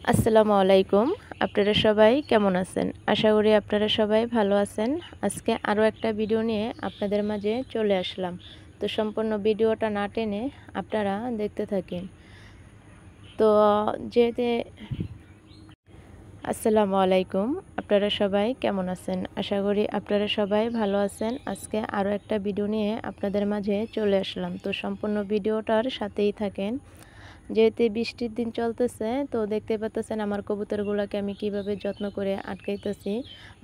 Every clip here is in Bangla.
আসসালামু আলাইকুম। আপনারা সবাই কেমন আছেন? আশা করি আপনারা সবাই ভালো আছেন। আজকে আরও একটা ভিডিও নিয়ে আপনাদের মাঝে চলে আসলাম। তো সম্পূর্ণ ভিডিওটা না টেনে আপনারা দেখতে থাকেন। তো যেতে আসসালামু আলাইকুম। আপনারা সবাই কেমন আছেন? আশা করি আপনারা সবাই ভালো আছেন। আজকে আরও একটা ভিডিও নিয়ে আপনাদের মাঝে চলে আসলাম। তো সম্পূর্ণ ভিডিওটার সাথেই থাকেন। যেহেতু বৃষ্টির দিন চলতেছে, তো দেখতে পাচ্ছেন আমার কবুতরগুলোকে আমি কিভাবে যত্ন করে আটকাইতেছি।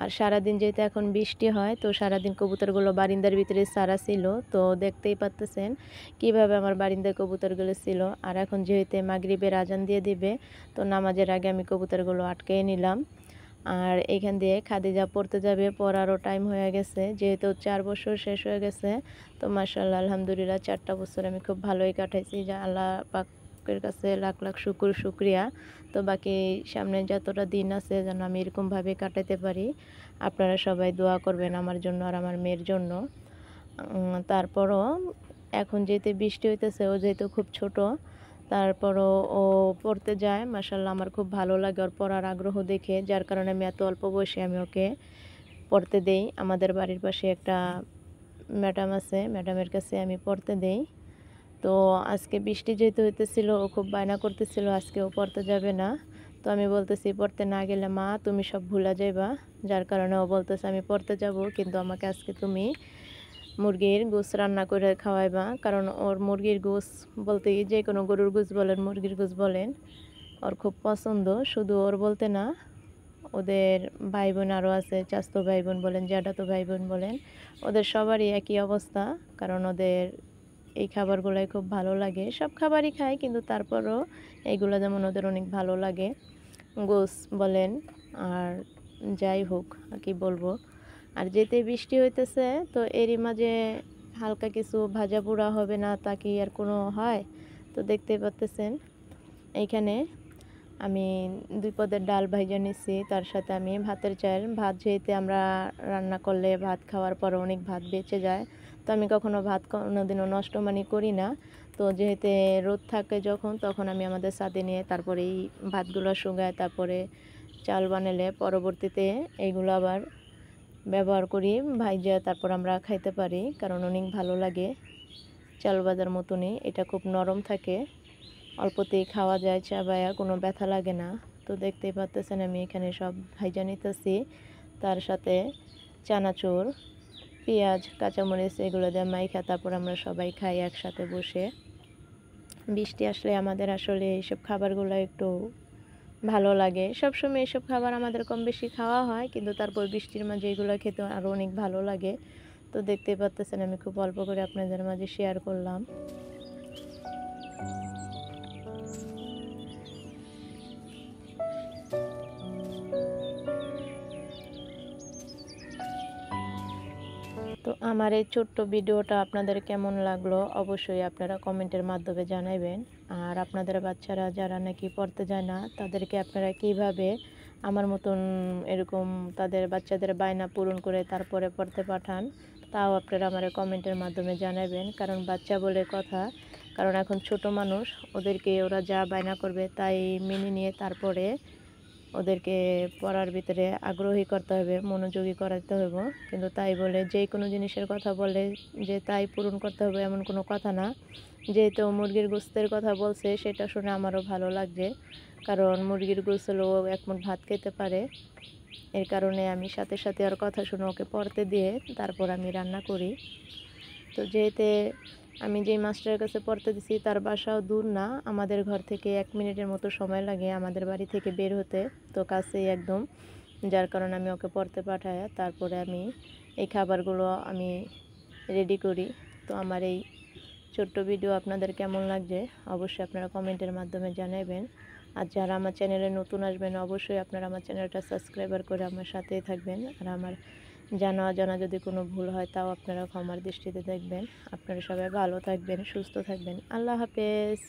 আর সারাদিন যেহেতু এখন বৃষ্টি হয়, তো সারাদিন কবুতরগুলো বারিন্দার ভিতরে ছাড়া ছিল। তো দেখতেই পাচ্ছেন কিভাবে আমার বারিন্দার কবুতরগুলো ছিল। আর এখন যেহেতু মাগরিবের আজান দিয়ে দিবে, তো নামাজের আগে আমি কবুতরগুলো আটকে নিলাম। আর এখান দিয়ে খাদিজা পড়তে যাবে, পড়ারও টাইম হয়ে গেছে। যেহেতু 4 বছর শেষ হয়ে গেছে, তো মাশাআল্লাহ আলহামদুলিল্লাহ 4টা বছর আমি খুব ভালোই কাটাইছি। যা আল্লাহ পাকের কাছে লাখ লাখ শুকরিয়া। তো বাকি সামনে যতটা দিন আছে যেন আমি এরকমভাবে কাটাতে পারি। আপনারা সবাই দোয়া করবেন আমার জন্য আর আমার মেয়ের জন্য। তারপরও এখন যেহেতু বৃষ্টি হইতেছে, ও যেহেতু খুব ছোট, তারপরও ও পড়তে যায়। মাশাআল্লাহ আমার খুব ভালো লাগে ওর পড়ার আগ্রহ দেখে, যার কারণে আমি এত অল্প বয়সে আমি ওকে পড়তে দেই। আমাদের বাড়ির পাশে একটা ম্যাডাম আছে, ম্যাডামের কাছে আমি পড়তে দেই। তো আজকে বৃষ্টি যেহেতু হইতেছিল, ও খুব বায়না করতেছিল আজকে ও পড়তে যাবে না। তো আমি বলতেছি পড়তে না গেলে মা তুমি সব ভুলা যাইবা, যার কারণে ও বলতেছে আমি পড়তে যাব, কিন্তু আমাকে আজকে তুমি মুরগির গোশ রান্না করে খাওয়াইবা। কারণ ওর মুরগির গোশ বলতে যে কোনো গরুর গোশ বলেন, মুরগির গোশ বলেন, ওর খুব পছন্দ। শুধু ওর বলতে না, ওদের ভাই বোন আরও আছে, চাচাতো ভাই বোন বলেন, জ্যাঠাতো ভাই বোন বলেন, ওদের সবারই একই অবস্থা। কারণ ওদের এই খাবারগুলাই খুব ভালো লাগে। সব খাবারই খায়, কিন্তু তারপরও এইগুলো যেমন ওদের অনেক ভালো লাগে। গোশ বলেন আর যাই হোক আর কি বলবো। আর যেতে বৃষ্টি হইতেছে, তো এরই মাঝে হালকা কিছু ভাজা পোড়া হবে না তা কি আর কোনো হয়? তো দেখতেই পাচ্ছেন এইখানে আমি 2 পদের ডাল ভাইজা নিচ্ছি। তার সাথে আমি ভাতের চাল, ভাত যেহেতু আমরা রান্না করলে ভাত খাওয়ার পর অনেক ভাত বেঁচে যায়। তো আমি কখনো ভাত কোনোদিনও নষ্ট করি না। তো যেহেতু রোদ থাকে যখন, তখন আমি আমাদের ছাদে নিয়ে তারপরে এই ভাতগুলো শুকায় তারপরে চাল বানালে পরবর্তীতে এইগুলো আবার ব্যবহার করি ভাইজা, তারপর আমরা খাইতে পারি। কারণ অনেক ভালো লাগে, চাল ভাজার মতনই। এটা খুব নরম থাকে, অল্পতেই খাওয়া যায়, চাবায়া কোনো ব্যথা লাগে না। তো দেখতেই পাচ্ছেন আমি এখানে সব ভাইজা নিতেছি। তার সাথে চানাচুর, পেঁয়াজ, কাঁচামরিচ এগুলো দিয়ে মাইখা তারপর আমরা সবাই খাই একসাথে বসে। বৃষ্টি আসলে আমাদের আসলে এইসব খাবারগুলো একটু ভালো লাগে। সবসময় এসব খাবার আমাদের কম বেশি খাওয়া হয়, কিন্তু তারপর বৃষ্টির মাঝে এগুলো খেতে আরও অনেক ভালো লাগে। তো দেখতেই পাচ্ছেন আমি খুব অল্প করে আপনাদের মাঝে শেয়ার করলাম। তো আমার এই ছোট্ট ভিডিওটা আপনাদের কেমন লাগলো অবশ্যই আপনারা কমেন্টের মাধ্যমে জানাবেন। আর আপনাদের বাচ্চারা যারা নাকি পড়তে যায় না, তাদেরকে আপনারা কিভাবে আমার মতন এরকম তাদের বাচ্চাদের বায়না পূরণ করে তারপরে পড়তে পাঠান, তাও আপনারা আমার কমেন্টের মাধ্যমে জানাবেন। কারণ বাচ্চা বলে কথা, কারণ এখন ছোট মানুষ, ওদেরকে ওরা যা বায়না করবে তাই মেনে নিয়ে তারপরে ওদেরকে পড়ার ভিতরে আগ্রহী করতে হবে, মনোযোগী করাতে হবে। কিন্তু তাই বলে যে কোনো জিনিসের কথা বলে যে তাই পূরণ করতে হবে এমন কোনো কথা না। যেহেতু মুরগির গোশতের কথা বলছে, সেটা শুনে আমারও ভালো লাগছে। কারণ মুরগির গোশ হলেও এক মুঠ ভাত খেতে পারে। এর কারণে আমি সাথে সাথে ওর কথা শুনে ওকে পড়তে দিয়ে তারপর আমি রান্না করি। তো যেহেতু আমি যেই মাস্টারের কাছে পড়তে দিছি তার বাসাও দূর না, আমাদের ঘর থেকে 1 মিনিটের মতো সময় লাগে আমাদের বাড়ি থেকে বের হতে। তো কাছেই একদম, যার কারণে আমি ওকে পড়তে পাঠাই। তারপরে আমি এই খাবারগুলো আমি রেডি করি। তো আমার এই ছোট্ট ভিডিও আপনাদের কেমন লাগছে অবশ্যই আপনারা কমেন্টের মাধ্যমে জানাবেন। আর যারা আমার চ্যানেলে নতুন আসবেন অবশ্যই আপনারা আমার চ্যানেলটা সাবস্ক্রাইবার করে আমার সাথেই থাকবেন। আর আমার জানা অজানা যদি কোনো ভুল হয় তাও আপনারা ক্ষমার দৃষ্টিতে দেখবেন। আপনারা সবাই ভালো থাকবেন, সুস্থ থাকবেন। আল্লাহ হাফেজ।